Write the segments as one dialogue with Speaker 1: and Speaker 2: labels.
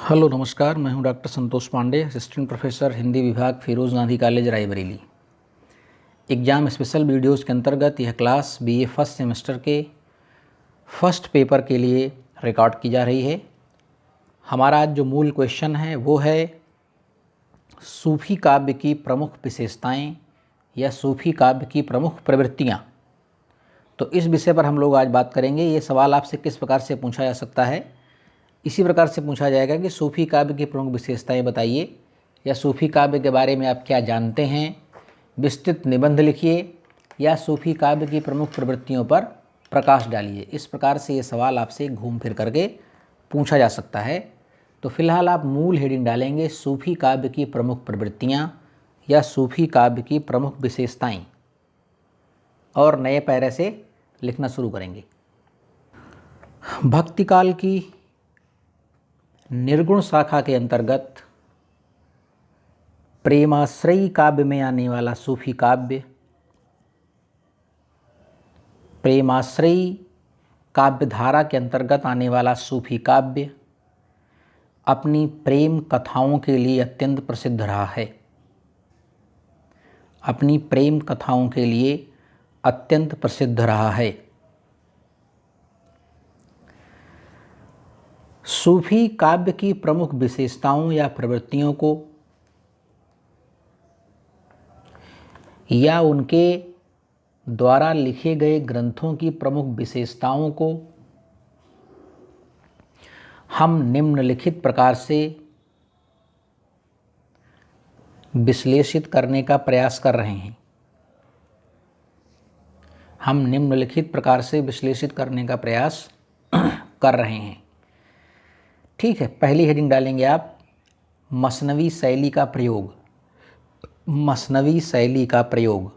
Speaker 1: Hello नमस्कार, मैं हूं doctor Santosh Pandey, assistant professor Hindi विभाग Firoz Gandhi college Raebareli. Exam special videos के अंतर्गत यह क्लास बीए फर्स्ट सेमेस्टर के फर्स्ट पेपर के लिए रिकॉर्ड की जा रही है। हमारा आज जो मूल क्वेश्चन है वो है सूफी काव्य की प्रमुख विशेषताएं या सूफी काव्य की प्रमुख प्रवृत्तियां। तो इस विषय पर हम लोग आज बात करेंगे। ये सवाल आपसे किस प्रकार से पूछा जा सकता है, इसी प्रकार से पूछा जाएगा कि सूफी काव्य की प्रमुख विशेषताएं बताइए या सूफी काव्य के बारे में आप क्या जानते हैं, विस्तृत निबंध लिखिए या सूफी काव्य की प्रमुख प्रवृत्तियों पर प्रकाश डालिए। इस प्रकार से ये सवाल आपसे घूम फिर करके पूछा जा सकता है। तो फिलहाल आप मूल हेडिंग डालेंगे सूफी काव्य की प्रमुख प्रवृत्तियाँ या सूफी काव्य की प्रमुख विशेषताएँ और नए पैरे से लिखना शुरू करेंगे। भक्तिकाल की निर्गुण शाखा के अंतर्गत प्रेमाश्रयी काव्य में आने वाला सूफी काव्य, प्रेमाश्रयी काव्य धारा के अंतर्गत आने वाला सूफी काव्य अपनी प्रेम कथाओं के लिए अत्यंत प्रसिद्ध रहा है। अपनी प्रेम कथाओं के लिए अत्यंत प्रसिद्ध रहा है। सूफी काव्य की प्रमुख विशेषताओं या प्रवृत्तियों को या उनके द्वारा लिखे गए ग्रंथों की प्रमुख विशेषताओं को हम निम्नलिखित प्रकार से विश्लेषित करने का प्रयास कर रहे हैं। हम निम्नलिखित प्रकार से विश्लेषित करने का प्रयास कर रहे हैं। ठीक है, पहली हेडिंग डालेंगे आप मसनवी शैली का प्रयोग। मसनवी शैली का प्रयोग।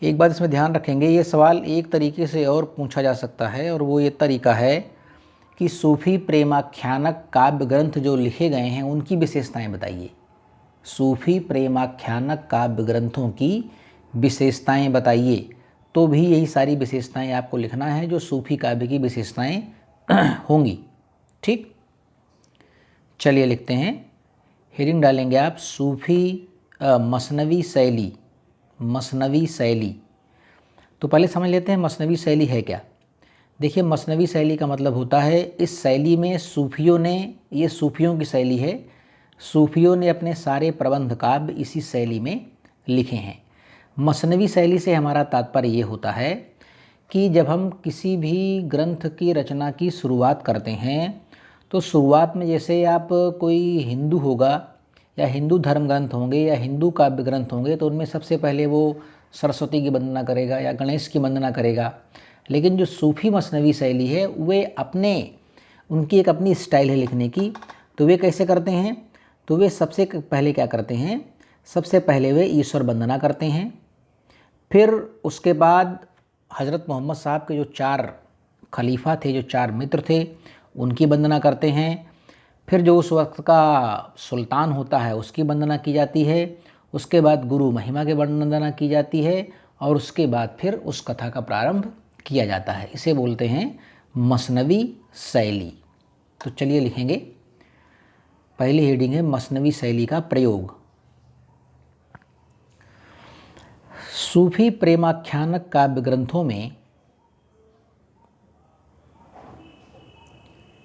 Speaker 1: एक बात इसमें ध्यान रखेंगे, ये सवाल एक तरीके से और पूछा जा सकता है और वो ये तरीका है कि सूफी प्रेमाख्यानक काव्य ग्रंथ जो लिखे गए हैं उनकी विशेषताएं बताइए। सूफी प्रेमाख्यानक काव्य ग्रंथों की विशेषताएं बताइए। तो भी यही सारी विशेषताएं आपको लिखना है जो सूफी काव्य की विशेषताएं होंगी। ठीक, चलिए लिखते हैं। हेडिंग डालेंगे आप सूफी मसनवी शैली। मसनवी शैली। तो पहले समझ लेते हैं मसनवी शैली है क्या। देखिए, मसनवी शैली का मतलब होता है इस शैली में सूफियों ने, ये सूफियों की शैली है, सूफियों ने अपने सारे प्रबंध काव्य इसी शैली में लिखे हैं। मसनवी शैली से हमारा तात्पर्य ये होता है कि जब हम किसी भी ग्रंथ की रचना की शुरुआत करते हैं तो शुरुआत में जैसे आप कोई हिंदू होगा या हिंदू धर्म ग्रंथ होंगे या हिंदू काव्य ग्रंथ होंगे तो उनमें सबसे पहले वो सरस्वती की वंदना करेगा या गणेश की वंदना करेगा। लेकिन जो सूफी मसनवी शैली है वे उनकी एक अपनी स्टाइल है लिखने की। तो वे कैसे करते हैं, तो वे सबसे पहले क्या करते हैं, सबसे पहले वे ईश्वर वंदना करते हैं। फिर उसके बाद हज़रत मोहम्मद साहब के जो 4 खलीफा थे, जो 4 मित्र थे, उनकी वंदना करते हैं। फिर जो उस वक्त का सुल्तान होता है उसकी वंदना की जाती है। उसके बाद गुरु महिमा की वंदना की जाती है और उसके बाद फिर उस कथा का प्रारंभ किया जाता है। इसे बोलते हैं मसनवी शैली। तो चलिए लिखेंगे, पहली हेडिंग है मसनवी शैली का प्रयोग। सूफी प्रेमाख्यानक काव्य ग्रंथों में,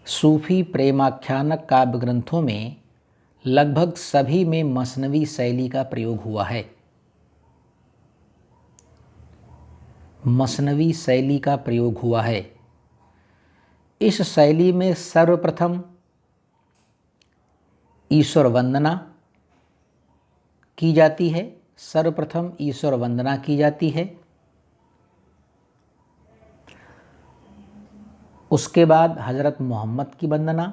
Speaker 1: सूफी प्रेमाख्यानक काव्य ग्रंथों में लगभग सभी में मसनवी शैली का प्रयोग हुआ है। मसनवी शैली का प्रयोग हुआ है। इस शैली में सर्वप्रथम ईश्वर वंदना की जाती है। सर्वप्रथम ईश्वर वंदना की जाती है। उसके बाद हज़रत मोहम्मद की वंदना,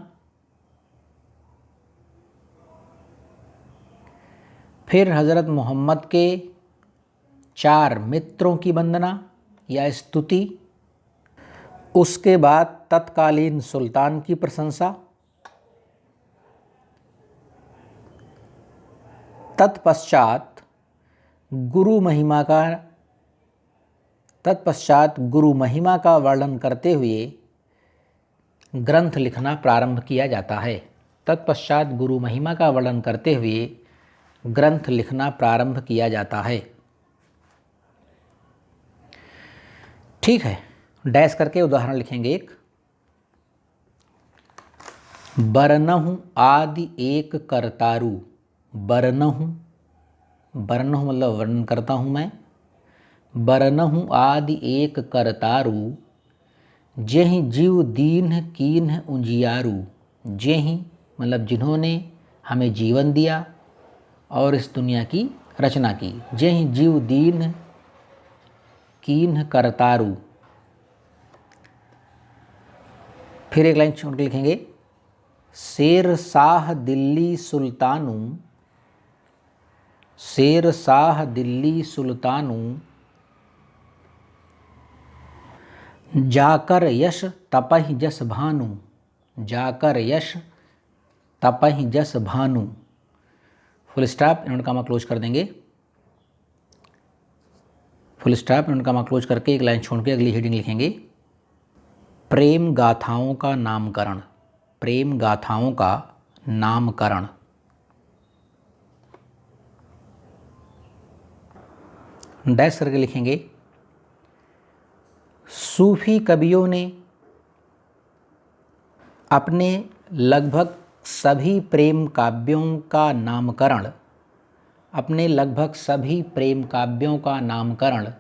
Speaker 1: फिर हज़रत मोहम्मद के 4 मित्रों की वंदना या स्तुति, उसके बाद तत्कालीन सुल्तान की प्रशंसा, तत्पश्चात गुरु महिमा का वर्णन करते हुए ग्रंथ लिखना प्रारंभ किया जाता है। तत्पश्चात गुरु महिमा का वर्णन करते हुए ग्रंथ लिखना प्रारंभ किया जाता है। ठीक है, डैश करके उदाहरण लिखेंगे एक। बरनहु आदि एक करतारु। बरनहु, बरनहु मतलब वर्णन करता हूँ मैं। बरनहु आदि एक करतारु, जेहि जीव दीन्ह कीन्ह उजियारू। जेहि मतलब जिन्होंने हमें जीवन दिया और इस दुनिया की रचना की। जेहि जीव दीन्ह कीन्ह करतारु। फिर एक लाइन छोड़ के लिखेंगे, शेर शाह दिल्ली सुल्तानु। शेर शाह दिल्ली सुल्तानु, जाकर यश तपहि जस भानु। जाकर यश तपहि जस भानु। फुल स्टॉप, इन्होंने कामा क्लोज कर देंगे। फुल स्टॉप, इन्होंने कामा क्लोज करके एक लाइन छोड़ के अगली हेडिंग लिखेंगे, प्रेम गाथाओं का नामकरण। प्रेम गाथाओं का नामकरण। डैश करके लिखेंगे, सूफी कवियों ने अपने लगभग सभी प्रेम काव्यों का नामकरण, अपने लगभग सभी प्रेम काव्यों का नामकरण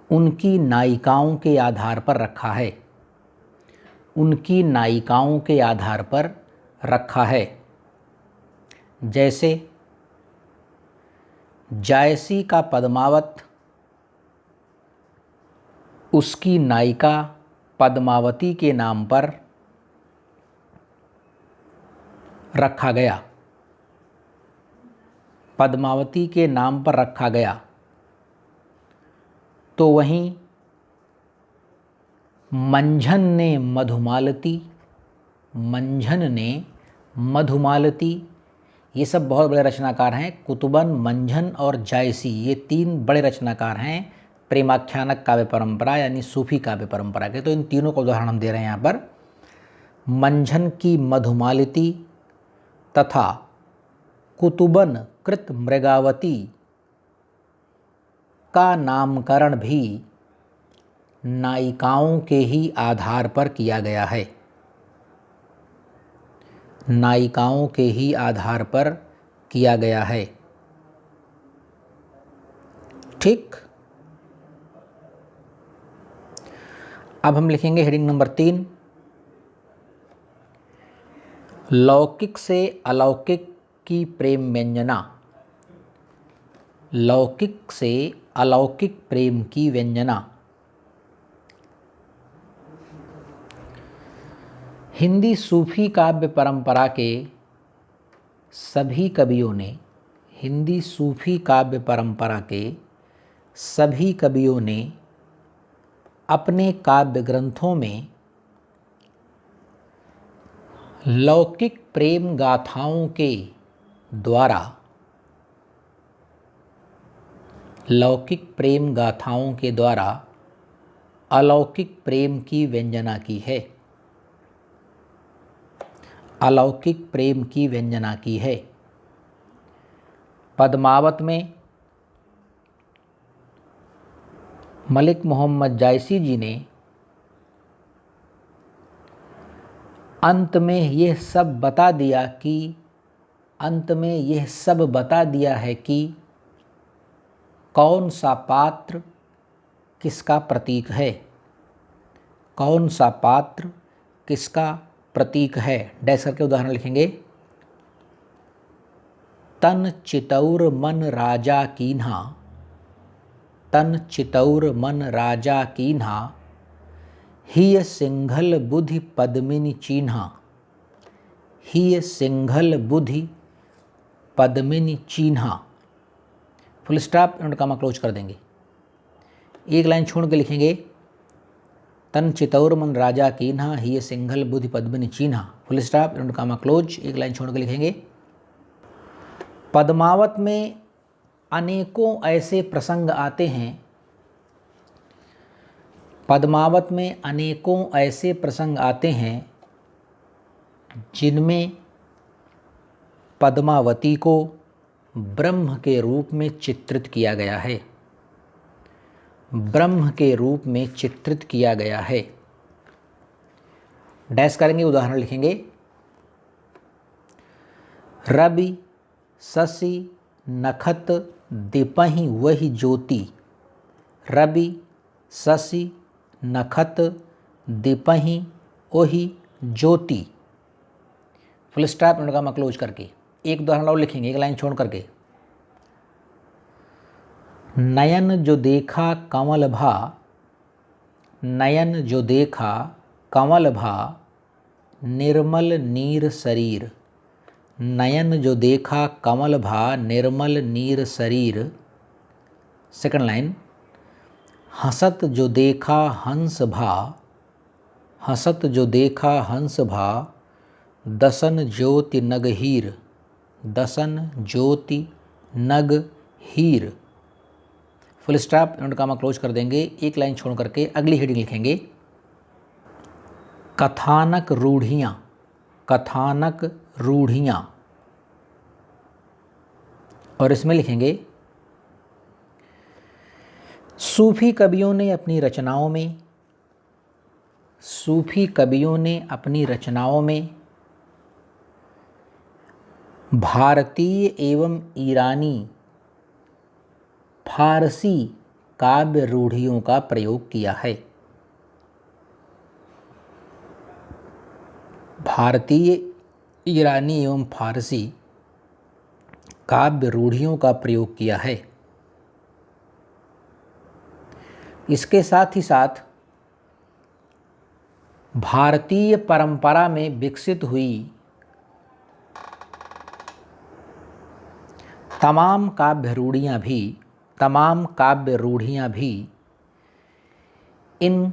Speaker 1: उनकी नायिकाओं के आधार पर रखा है। उनकी नायिकाओं के आधार पर रखा है। जैसे जायसी का पद्मावत उसकी नायिका पद्मावती के नाम पर रखा गया। पद्मावती के नाम पर रखा गया। तो वहीं मंझन ने मधुमालती, मंझन ने मधुमालती, ये सब बहुत बड़े रचनाकार हैं। कुतुबन, मंझन और जायसी, ये तीन बड़े रचनाकार हैं प्रेमाख्यानक काव्य परंपरा यानी सूफी काव्य परंपरा के। तो इन तीनों का उदाहरण हम दे रहे हैं यहाँ पर। मंझन की मधुमालती तथा कुतुबन कृत मृगावती का नामकरण भी नायिकाओं के ही आधार पर किया गया है। नायिकाओं के ही आधार पर किया गया है। ठीक, अब हम लिखेंगे हेडिंग नंबर 3, लौकिक से अलौकिक की प्रेम व्यंजना। लौकिक से अलौकिक प्रेम की व्यंजना। हिंदी सूफी काव्य परंपरा के सभी कवियों ने, हिंदी सूफी काव्य परंपरा के सभी कवियों ने अपने काव्य ग्रंथों में लौकिक प्रेम गाथाओं के द्वारा, लौकिक प्रेम गाथाओं के द्वारा अलौकिक प्रेम की व्यंजना की है। अलौकिक प्रेम की व्यंजना की है। पद्मावत में मलिक मोहम्मद जायसी जी ने अंत में यह सब बता दिया कि, अंत में यह सब बता दिया है कि कौन सा पात्र किसका प्रतीक है। कौन सा पात्र किसका प्रतीक है। डैश करके उदाहरण लिखेंगे, तन चितौर मन राजा कीन्हा। तन चितौर मन राजा कीन्हा, हिय सिंघल बुधि पद्मिनी चीन्हा। हिय सिंघल बुधि पद्मिनी चीन्हा। फुल स्टॉप, इन्होंने कामा क्लोज कर देंगे। एक लाइन छोड़ के लिखेंगे, तन चितौर मन राजा कीन्हा, हिय सिंघल बुधि पद्मिनी चीन्हा। फुल स्टॉप, इन्होंने कामा क्लोज। एक लाइन छोड़ के लिखेंगे, पद्मावत में अनेकों ऐसे प्रसंग आते हैं। पद्मावत में अनेकों ऐसे प्रसंग आते हैं जिनमें पद्मावती को ब्रह्म के रूप में चित्रित किया गया है, ब्रह्म के रूप में चित्रित किया गया है। डैश करेंगे, उदाहरण लिखेंगे। रवि शशि नखत दीपहि वही ज्योति, रवि शशि नखत दीपहि वही ज्योति। Full stop and comma close करके एक उदाहरण और लिखेंगे, एक लाइन छोड़ करके। नयन जो देखा कंवल भा, नयन जो देखा कंवल भा निर्मल नीर शरीर, नयन जो देखा कंवल भा निर्मल नीर शरीर। सेकंड लाइन, हसत जो देखा हंस भा, हसत जो देखा हंस भा दसन ज्योति नग हीर, दसन ज्योति नग हीर। Full stop and comma close कर देंगे, एक लाइन छोड़ करके अगली हेडिंग लिखेंगे। कथानक रूढ़ियाँ, कथानक रूढ़ियाँ। और इसमें लिखेंगे सूफी कवियों ने अपनी रचनाओं में, सूफी कवियों ने अपनी रचनाओं में भारतीय एवं ईरानी फारसी काव्य रूढ़ियों का प्रयोग किया है, भारतीय ईरानी एवं फारसी काव्य रूढ़ियों का प्रयोग किया है। इसके साथ ही साथ भारतीय परंपरा में विकसित हुई तमाम काव्य रूढ़ियाँ भी, तमाम काव्य रूढ़ियाँ भी इन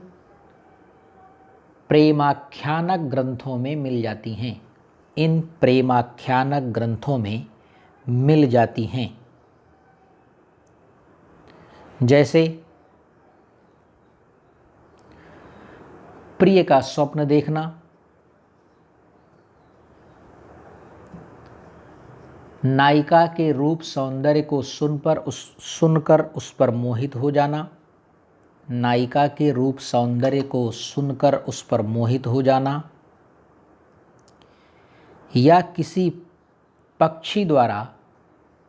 Speaker 1: प्रेमाख्यानक ग्रंथों में मिल जाती हैं, इन प्रेमाख्यानक ग्रंथों में मिल जाती हैं। जैसे प्रिय का स्वप्न देखना, नायिका के रूप सौंदर्य को सुनकर उस पर मोहित हो जाना, नायिका के रूप सौंदर्य को सुनकर उस पर मोहित हो जाना, या किसी पक्षी द्वारा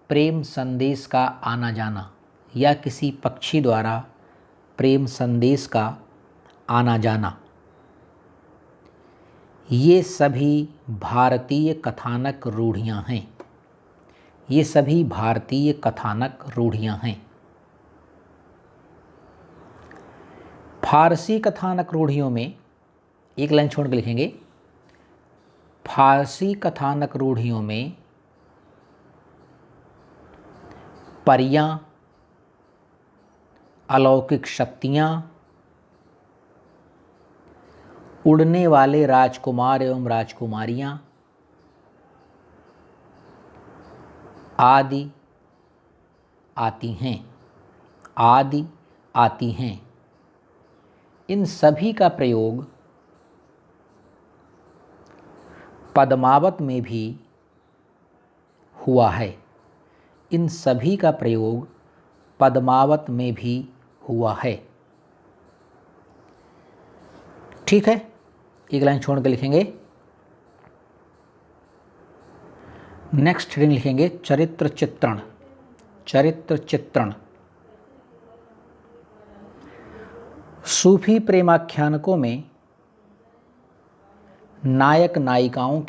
Speaker 1: प्रेम संदेश का आना जाना, या किसी पक्षी द्वारा प्रेम संदेश का आना जाना। ये सभी भारतीय कथानक रूढ़ियाँ हैं, ये सभी भारतीय कथानक रूढ़ियाँ हैं। फारसी कथानक रूढ़ियों में एक लाइन छोड़ के लिखेंगे, फारसी कथानक रूढ़ियों में परियां, अलौकिक शक्तियाँ, उड़ने वाले राजकुमार एवं राजकुमारियाँ आदि आती हैं, आदि आती हैं। इन सभी का प्रयोग पद्मावत में भी हुआ है, इन सभी का प्रयोग पद्मावत में भी हुआ है। ठीक है, एक लाइन छोड़ के लिखेंगे। नेक्स्ट हेडिंग लिखेंगे चरित्र चित्रण, चरित्र चित्रण। सूफी प्रेमाख्यानकों में नायक नायिकाओं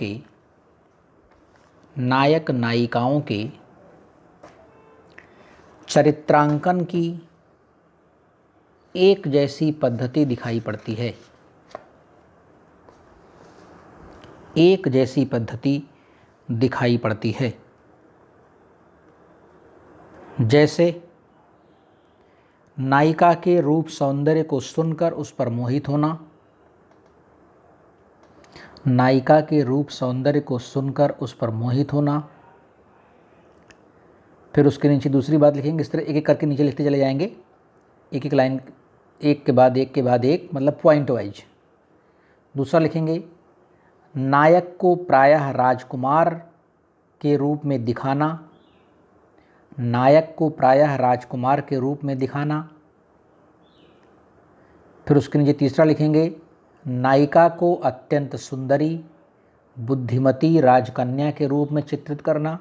Speaker 1: के चरित्रांकन की एक जैसी पद्धति दिखाई पड़ती है, एक जैसी पद्धति दिखाई पड़ती है। जैसे नायिका के रूप सौंदर्य को सुनकर उस पर मोहित होना, नायिका के रूप सौंदर्य को सुनकर उस पर मोहित होना। फिर उसके नीचे दूसरी बात लिखेंगे, इस तरह एक एक करके नीचे लिखते चले जाएंगे, एक एक लाइन एक के बाद एक के बाद एक, मतलब पॉइंट वाइज। दूसरा लिखेंगे नायक को प्रायः राजकुमार के रूप में दिखाना, नायक को प्रायः राजकुमार के रूप में दिखाना। फिर उसके नीचे तीसरा लिखेंगे, नायिका को अत्यंत सुंदरी बुद्धिमती राजकन्या के रूप में चित्रित करना,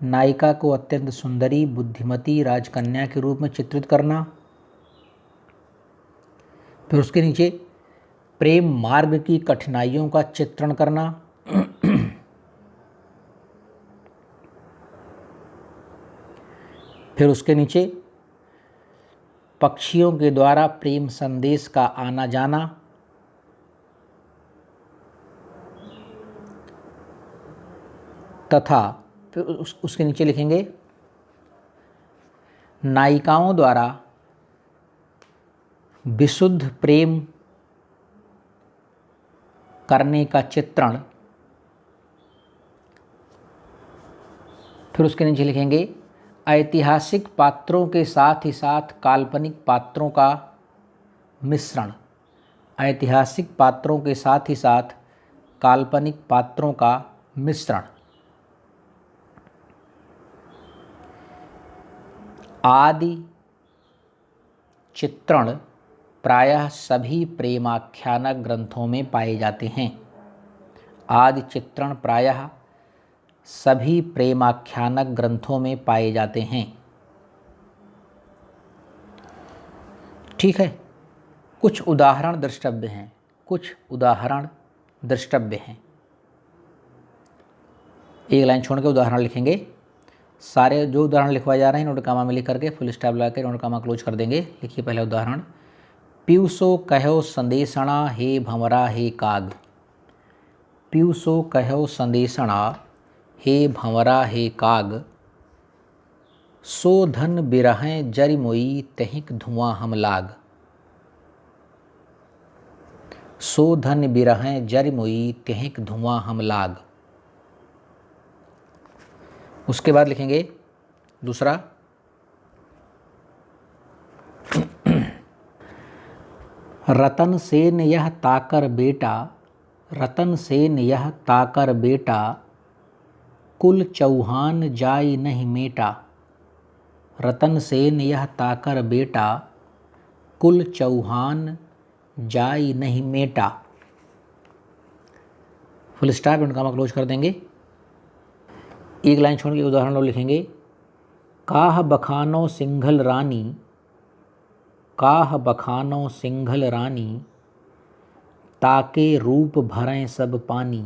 Speaker 1: नायिका को अत्यंत सुंदरी बुद्धिमती राजकन्या के रूप में चित्रित करना। फिर उसके नीचे प्रेम मार्ग की कठिनाइयों का चित्रण करना, फिर उसके नीचे पक्षियों के द्वारा प्रेम संदेश का आना जाना, तथा फिर उसके नीचे लिखेंगे नायिकाओं द्वारा विशुद्ध प्रेम करने का चित्रण। फिर उसके नीचे लिखेंगे ऐतिहासिक पात्रों के साथ ही साथ काल्पनिक पात्रों का मिश्रण, ऐतिहासिक पात्रों के साथ ही साथ काल्पनिक पात्रों का मिश्रण। आदि चित्रण प्रायः सभी प्रेमाख्यानक ग्रंथों में पाए जाते हैं, आदि चित्रण प्रायः सभी प्रेमाख्यानक ग्रंथों में पाए जाते हैं। ठीक है, कुछ उदाहरण द्रष्टव्य हैं, कुछ उदाहरण द्रष्टव्य हैं। एक लाइन छोड़ के उदाहरण लिखेंगे। सारे जो उदाहरण लिखवाए जा रहे हैं नोट कामा में लिख करके फुल स्टॉप लगा के नोट कामा क्लोज कर देंगे। लिखिए पहले उदाहरण, पीयूषो कहो संदेशणा हे भंवरा हे काग, पीयूषो कहो संदेशणा हे भंवरा हे काग, सो धन बिरहें जरि मोई तहिक धुआं हम लाग, सो धन बिरहें जरि मोई तहिक धुआं हम लाग। उसके बाद लिखेंगे दूसरा, रतन सेन यह ताकर बेटा, रतन सेन यह ताकर बेटा, कुल चौहान जाई नहीं मेटा, रतन सेन यह ताकर बेटा, कुल चौहान जाई नहीं Meta. Full stop and comma close कर देंगे। एक लाइन छोड़ के उदाहरण लोग लिखेंगे, काह बखानो सिंघल रानी, काह बखानो सिंघल रानी, ताके रूप भरें सब पानी,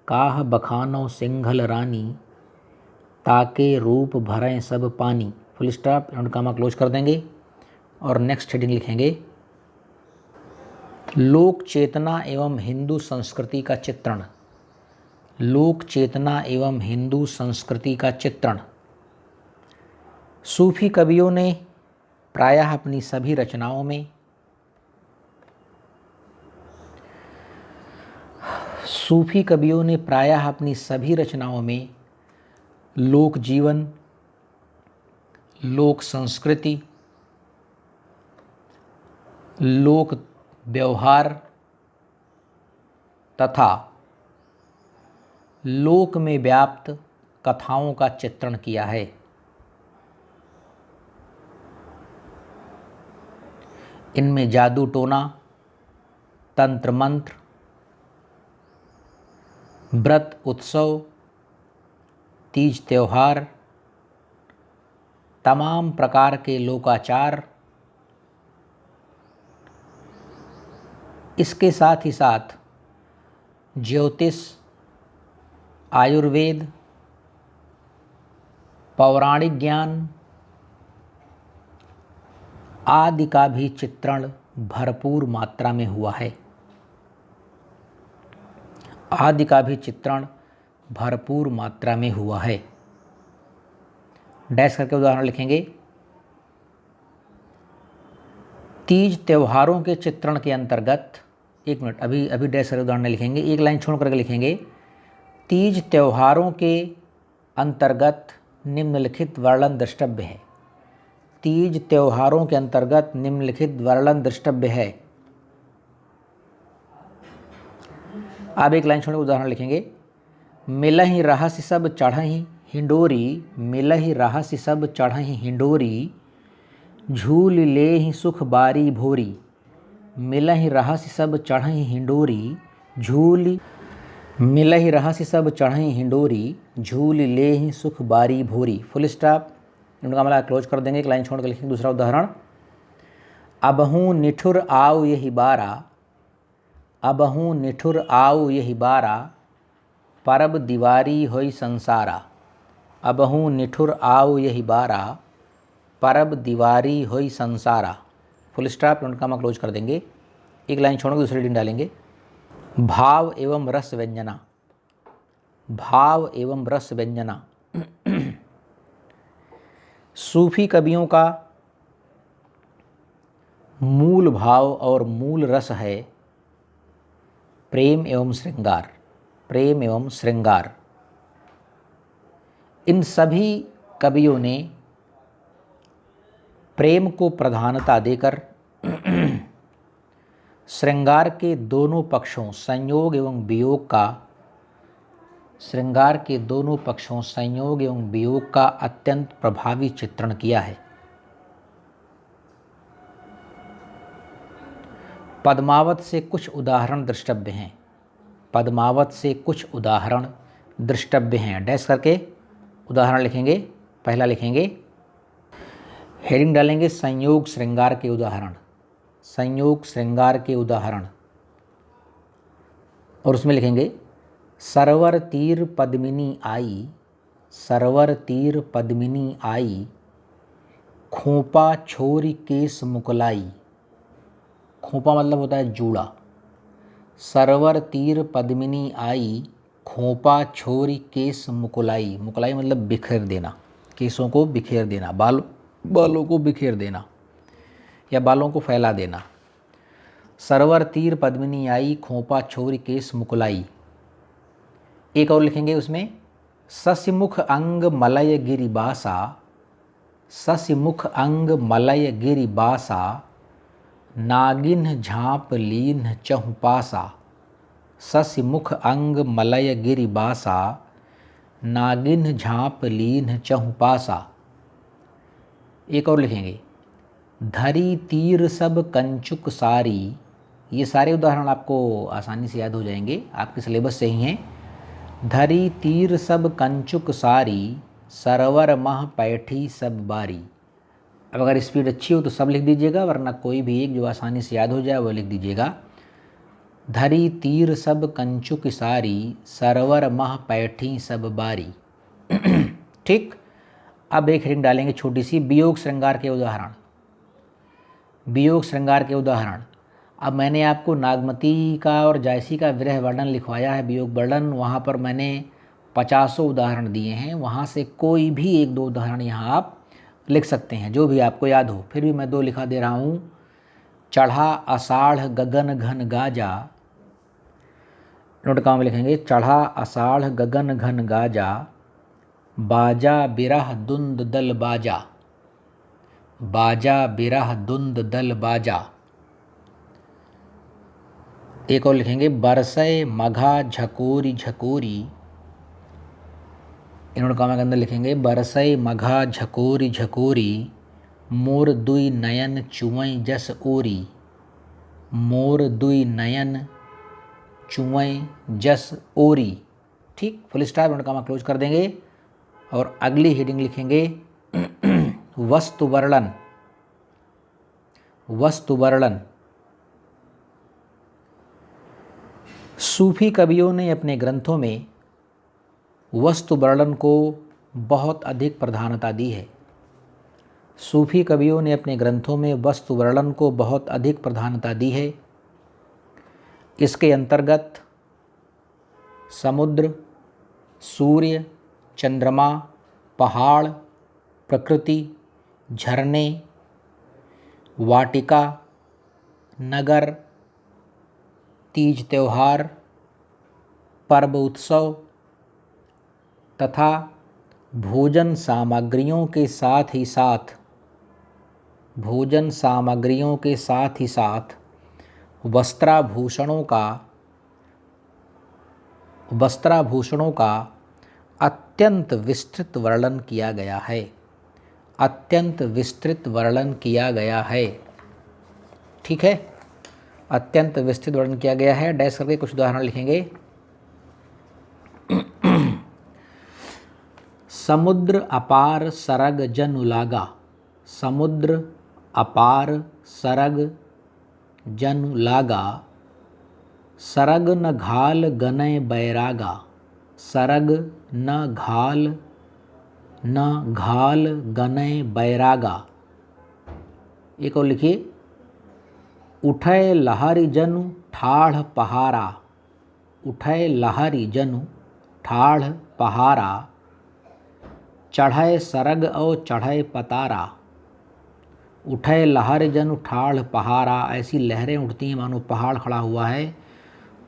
Speaker 1: काह बखानो सिंघल रानी, ताके रूप भरें सब पानी। Full stop and comma close कर देंगे और नेक्स्ट हेडिंग लिखेंगे, लोक चेतना एवं हिंदू संस्कृति का चित्रण, लोक चेतना एवं हिंदू संस्कृति का चित्रण। सूफी कवियों ने प्रायः अपनी सभी रचनाओं में सूफी कवियों ने प्रायः अपनी सभी रचनाओं में लोक जीवन, लोक संस्कृति, लोक व्यवहार तथा लोक में व्याप्त कथाओं का चित्रण किया है। इनमें जादू टोना, तंत्र मंत्र, व्रत उत्सव, तीज त्योहार, तमाम प्रकार के लोकाचार, इसके साथ ही साथ ज्योतिष, आयुर्वेद, पौराणिक ज्ञान आदि का भी चित्रण भरपूर मात्रा में हुआ है, आदि का भी चित्रण भरपूर मात्रा में हुआ है। डैश करके उदाहरण लिखेंगे, तीज त्योहारों के चित्रण के अंतर्गत, एक मिनट अभी डैश करके उदाहरण लिखेंगे, एक लाइन छोड़ करके लिखेंगे, तीज त्योहारों के अंतर्गत निम्नलिखित वर्णन द्रष्टव्य है, तीज त्योहारों के अंतर्गत निम्नलिखित वर्णन द्रष्टव्य है। अब एक लाइन छोड़े उदाहरण लिखेंगे। मिलहि रहस्य सब चढ़हि हिंडोरी, मिलहि रहस्य सब चढ़हि हिंडोरी, झूल लेहि सुख बारी भोरी। मिलहि रहस्य सब चढ़हि हिंडोरी, मिलहि रहस्य सब चढ़हि हिंडोरी, झूल लेहि सुख बारी भोरी। फुल स्टॉप, इनका मतलब क्लोज कर देंगे। एक लाइन छोड़ कर लिखेंगे दूसरा उदाहरण। अबहू निठुर आउ यही बारा, अबहू निठुर आउ यही बारा, परब दीवारी होई संसारा। अबहू निठुर आउ यही बारा, परब दीवारी होई संसारा। फुल स्टॉप, उनका हम क्लोज कर देंगे। एक लाइन छोड़कर दूसरी लाइन डालेंगे। भाव एवं रस व्यंजना, भाव एवं रस व्यंजना। सूफी कवियों का मूल भाव और मूल रस है प्रेम एवं श्रृंगार, प्रेम एवं श्रृंगार। इन सभी कवियों ने प्रेम को प्रधानता देकर श्रृंगार के दोनों पक्षों संयोग एवं वियोग का, श्रृंगार के दोनों पक्षों संयोग एवं वियोग का अत्यंत प्रभावी चित्रण किया है। पद्मावत से कुछ उदाहरण द्रष्टव्य हैं, पद्मावत से कुछ उदाहरण द्रष्टव्य हैं। डैश करके उदाहरण लिखेंगे। पहला लिखेंगे, हेडिंग डालेंगे संयोग श्रृंगार के उदाहरण, संयोग श्रृंगार के उदाहरण। और उसमें लिखेंगे सरवर तीर पद्मिनी आई, सरवर तीर पद्मिनी आई, खोपा छोरी केस मुकलाई। खोपा मतलब होता है जूड़ा। सरवर तीर पद्मिनी आई, खोपा छोरी केस मुकुलाई। मुकुलाई मतलब बिखेर देना, केसों को बिखेर देना, बालों को बिखेर देना या बालों को फैला देना। सरवर तीर पद्मिनी आई, खोपा छोरी केस मुकुलाई। एक और लिखेंगे उसमें, सस्यमुख अंग मलय गिरिबासा, सस्यमुख अंग मलय गिरिबासा, नागिन झाँप लीन चहुपासा। सस्यमुख अंग मलय गिरिबासा, नागिन झाँप लीन चहुपासा। एक और लिखेंगे, धरी तीर सब कंचुक सारी। ये सारे उदाहरण आपको आसानी से याद हो जाएंगे, आपके सिलेबस से ही हैं। धरी तीर सब कंचुक सारी, सरवर मह पैठी सब बारी। अब अगर स्पीड अच्छी हो तो सब लिख दीजिएगा, वरना कोई भी एक जो आसानी से याद हो जाए वो लिख दीजिएगा। धरी तीर सब कंचुक सारी, सरवर मह पैठी सब बारी। ठीक। अब एक हेडिंग डालेंगे छोटी सी, वियोग श्रृंगार के उदाहरण, वियोग श्रृंगार के उदाहरण। अब मैंने आपको नागमती का और जायसी का विरह वर्णन लिखवाया है, वियोग वर्णन। वहाँ पर मैंने 50 उदाहरण दिए हैं, वहाँ से कोई भी एक दो उदाहरण यहाँ आप लिख सकते हैं, जो भी आपको याद हो। फिर भी मैं 2 लिखा दे रहा हूँ। चढ़ा आषाढ़ गगन घन गाजा, नोट काम लिखेंगे, चढ़ा आषाढ़ गगन घन गाजा, बाजा बिरह दुंद दल बाजा, बाजा बिरह दुंद दल बाजा। एक और लिखेंगे, बरसय मघा झकोरी झकोरी। इन्होंने काम के अंदर लिखेंगे, बरसय मघा झकोरी झकोरी, मोर दुई नयन चुवई जस ओरी, मोर दुई नयन चुवई जस ओरी। ठीक। फुल स्टॉप, इन्होंने काम क्लोज कर देंगे। और अगली हेडिंग लिखेंगे वस्तु वर्णन, वस्तु वर्णन। सूफी कवियों ने अपने ग्रंथों में वस्तु वर्णन को बहुत अधिक प्रधानता दी है। सूफी कवियों ने अपने ग्रंथों में वस्तु वर्णन को बहुत अधिक प्रधानता दी है। इसके अंतर्गत समुद्र, सूर्य, चंद्रमा, पहाड़, प्रकृति, झरने, वाटिका, नगर, तीज त्योहार, पर्व उत्सव तथा भोजन सामग्रियों के साथ ही साथ, भोजन सामग्रियों के साथ ही साथ वस्त्राभूषणों का वस्त्राभूषणों का अत्यंत विस्तृत वर्णन किया गया है। अत्यंत विस्तृत वर्णन किया गया है। ठीक है, अत्यंत विस्तृत वर्णन किया गया है। डैश करके कुछ उदाहरण लिखेंगे। समुद्र अपार सरग जन लागा। समुद्र अपार सरग जन लागा। सरग न घाल गनय बैरागा। सरग न घाल गनय बैरागा। एक और लिखिए, उठय लहरी जनु ठाढ़ पहारा। उठय लहरी जनु ठाढ़ पहारा। चढ़य सरग और चढ़य पतारा। उठय लहर जनु ठाढ़ पहारा। ऐसी लहरें उठती हैं मानो पहाड़ खड़ा हुआ है।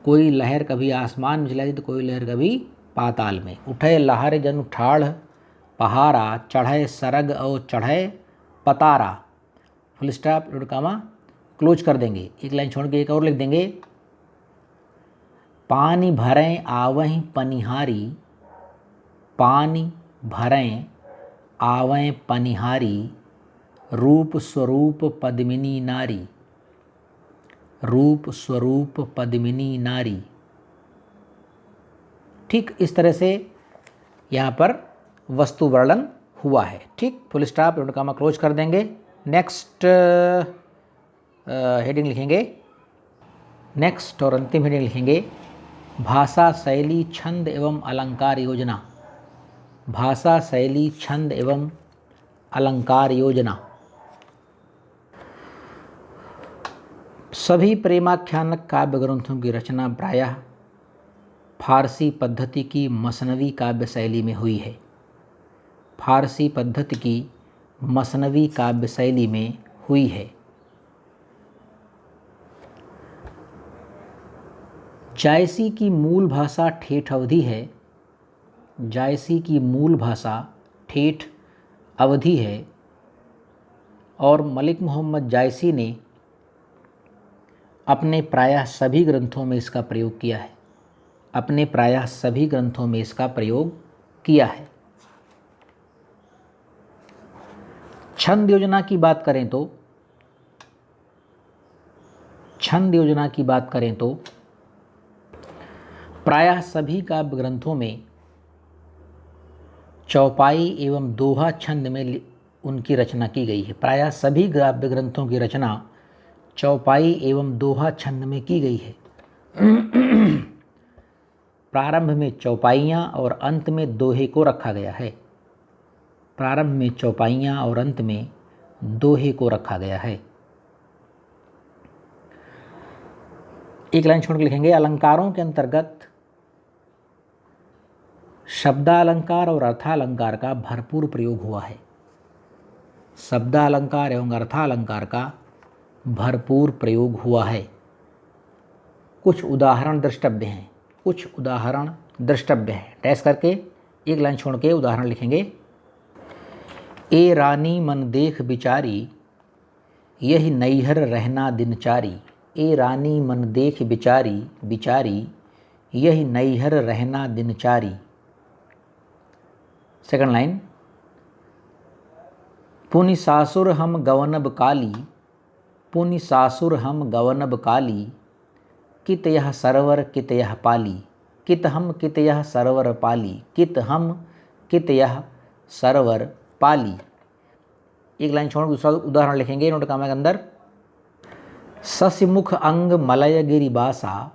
Speaker 1: कोई लहर कभी आसमान में चलाई तो कोई लहर कभी पाताल में। उठय लहर जनु ठाढ़ पहारा। चढ़य सरग और चढ़य पतारा। फुल स्टॉप रुड़कामा क्लोज कर देंगे। एक लाइन छोड़ के एक और लिख देंगे। पानी भरें आवहीं पनिहारी। पानी भरें आवैं पनिहारी। रूप स्वरूप पद्मिनी नारी। रूप स्वरूप पद्मिनी नारी। ठीक इस तरह से यहाँ पर वस्तु वर्णन हुआ है। ठीक, फुल स्टॉप रुड़कामा क्लोज कर देंगे। नेक्स्ट हेडिंग लिखेंगे। नेक्स्ट और अंतिम हेडिंग लिखेंगे, भाषा शैली छंद एवं अलंकार योजना। भाषा शैली छंद एवं अलंकार योजना। सभी प्रेमाख्यानक काव्य ग्रंथों की रचना प्रायः फारसी पद्धति की मसनवी काव्य शैली में हुई है। फारसी पद्धति की मसनवी काव्य शैली में हुई है। जायसी की मूल भाषा ठेठ अवधी है। जायसी की मूल भाषा ठेठ अवधी है और मलिक मोहम्मद जायसी ने अपने प्रायः सभी ग्रंथों में इसका प्रयोग किया है। अपने प्रायः सभी ग्रंथों में इसका प्रयोग किया है। छंद योजना की बात करें तो प्रायः सभी काव्य ग्रंथों में चौपाई एवं दोहा छंद में उनकी रचना की गई है। प्रायः सभी काव्य ग्रंथों की रचना चौपाई एवं दोहा छंद में की गई है। प्रारंभ में चौपाइयाँ और अंत में दोहे को रखा गया है। प्रारंभ में चौपाइयाँ और अंत में दोहे को रखा गया है। एक लाइन छोड़ के लिखेंगे, अलंकारों के अंतर्गत शब्दालंकार और अर्थालंकार का भरपूर प्रयोग हुआ है। शब्दालंकार एवं अर्थालंकार का भरपूर प्रयोग हुआ है। कुछ उदाहरण द्रष्टव्य हैं। टैस करके एक लाइन छोड़ के उदाहरण लिखेंगे। ए रानी मन देख बिचारी, यही नैहर रहना दिनचारी। ए रानी मन देख बिचारी, यही नैहर रहना दिनचारी। सेकंड लाइन, पुनि सासुर हम गवनब काली। पुनि सासुर हम गवनब काली, कित यह सरवर कित यह पाली। कित हम कित यह सरवर पाली। कित हम कित यह सरवर पाली। एक लाइन छोड़ दूसरा उदाहरण लिखेंगे नोट कामा के अंदर। ससिमुख अंग मलय गिरिबासा।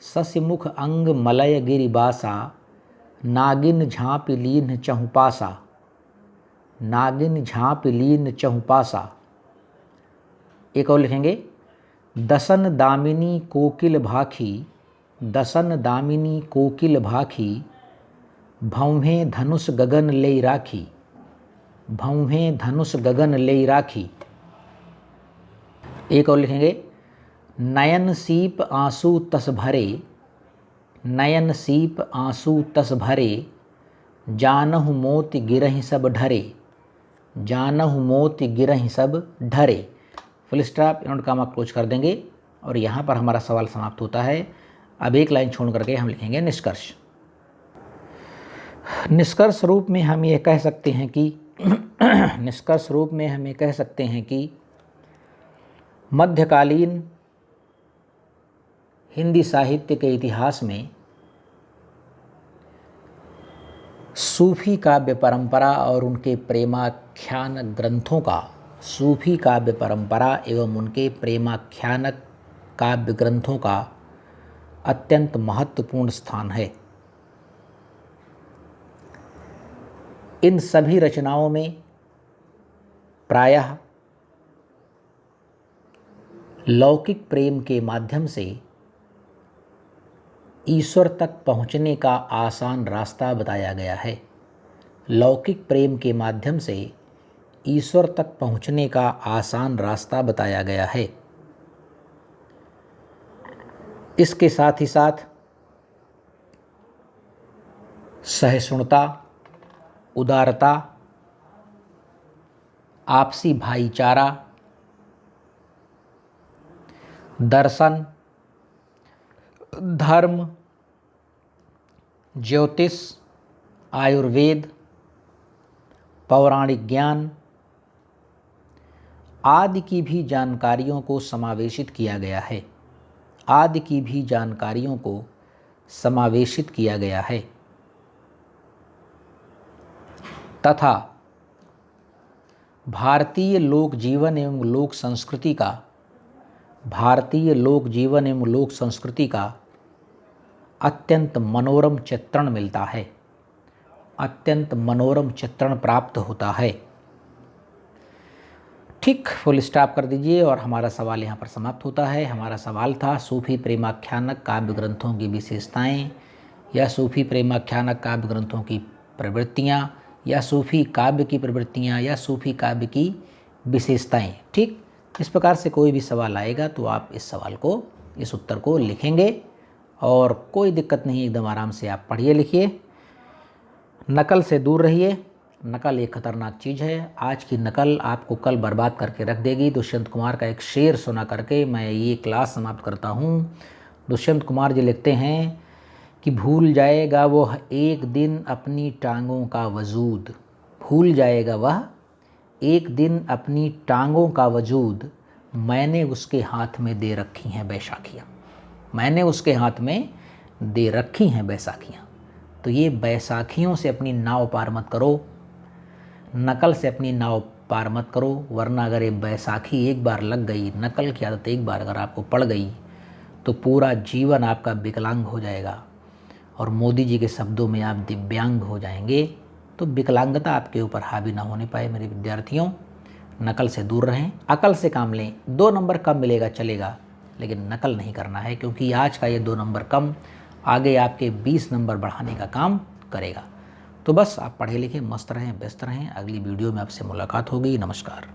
Speaker 1: ससिमुख अंग मलय गिरिबासा, नागिन झाँप लीन चहुपासा। नागिन झाँप लीन चहुपासा। एक और लिखेंगे, दसन दामिनी कोकिल भाखी। दसन दामिनी कोकिल भाखी, भौंहे धनुष गगन ले राखी। भौंहे धनुष गगन ले राखी। एक और लिखेंगे, नयन सीप आंसू तस भरे। नयन सीप आंसू तस भरे, जानहु मोति गिरहि सब ढरे। जानहु मोति गिरहि सब ढरे। फुल स्टॉप इन्होंने काम आप क्लोज कर देंगे और यहाँ पर हमारा सवाल समाप्त होता है। अब एक लाइन छोड़ करके हम लिखेंगे निष्कर्ष। निष्कर्ष रूप में हम ये कह सकते हैं कि निष्कर्ष रूप में हम ये कह सकते हैं कि मध्यकालीन हिंदी साहित्य के इतिहास में सूफी काव्य परंपरा और उनके प्रेमाख्यान ग्रंथों का, सूफी काव्य परंपरा एवं उनके प्रेमाख्यान काव्य ग्रंथों का अत्यंत महत्वपूर्ण स्थान है। इन सभी रचनाओं में प्रायः लौकिक प्रेम के माध्यम से ईश्वर तक पहुँचने का आसान रास्ता बताया गया है। लौकिक प्रेम के माध्यम से ईश्वर तक पहुँचने का आसान रास्ता बताया गया है। इसके साथ ही साथ सहिष्णुता, उदारता, आपसी भाईचारा, दर्शन, धर्म, ज्योतिष, आयुर्वेद, पौराणिक ज्ञान आदि की भी जानकारियों को समावेशित किया गया है। आदि की भी जानकारियों को समावेशित किया गया है तथा भारतीय लोक जीवन एवं लोक संस्कृति का, भारतीय लोक जीवन एवं लोक संस्कृति का अत्यंत मनोरम चित्रण मिलता है, अत्यंत मनोरम चित्रण प्राप्त होता है। ठीक, फुल स्टॉप कर दीजिए और हमारा सवाल यहाँ पर समाप्त होता है। हमारा सवाल था सूफी प्रेमाख्यानक काव्य ग्रंथों की विशेषताएं या सूफी प्रेमाख्यानक काव्य ग्रंथों की प्रवृत्तियाँ या सूफी काव्य की प्रवृत्तियाँ या सूफी काव्य की विशेषताएं। ठीक, इस प्रकार से कोई भी सवाल आएगा तो आप इस सवाल को, इस उत्तर को लिखेंगे और कोई दिक्कत नहीं, एकदम आराम से आप पढ़िए लिखिए। नकल से दूर रहिए। नकल एक खतरनाक चीज़ है। आज की नकल आपको कल बर्बाद करके रख देगी। दुष्यंत कुमार का एक शेर सुना करके मैं ये क्लास समाप्त करता हूँ। दुष्यंत कुमार जी लिखते हैं कि भूल जाएगा वह एक दिन अपनी टांगों का वजूद, भूल जाएगा वह एक दिन अपनी टांगों का वजूद, मैंने उसके हाथ में दे रखी हैं बैसाखियाँ, मैंने उसके हाथ में दे रखी हैं बैसाखियाँ। तो ये बैसाखियों से अपनी नाव पार मत करो, नकल से अपनी नाव पार मत करो, वरना अगर ये बैसाखी एक बार लग गई, नकल की आदत एक बार अगर आपको पड़ गई तो पूरा जीवन आपका विकलांग हो जाएगा और मोदी जी के शब्दों में आप दिव्यांग हो जाएंगे। तो विकलांगता आपके ऊपर हावी ना होने पाए मेरे विद्यार्थियों। नकल से दूर रहें, अकल से काम लें। 2 नंबर कम मिलेगा चलेगा, लेकिन नकल नहीं करना है, क्योंकि आज का ये 2 नंबर कम आगे आपके 20 नंबर बढ़ाने का काम करेगा। तो बस आप पढ़े लिखे, मस्त रहें, व्यस्त रहें। अगली वीडियो में आपसे मुलाकात होगी। नमस्कार।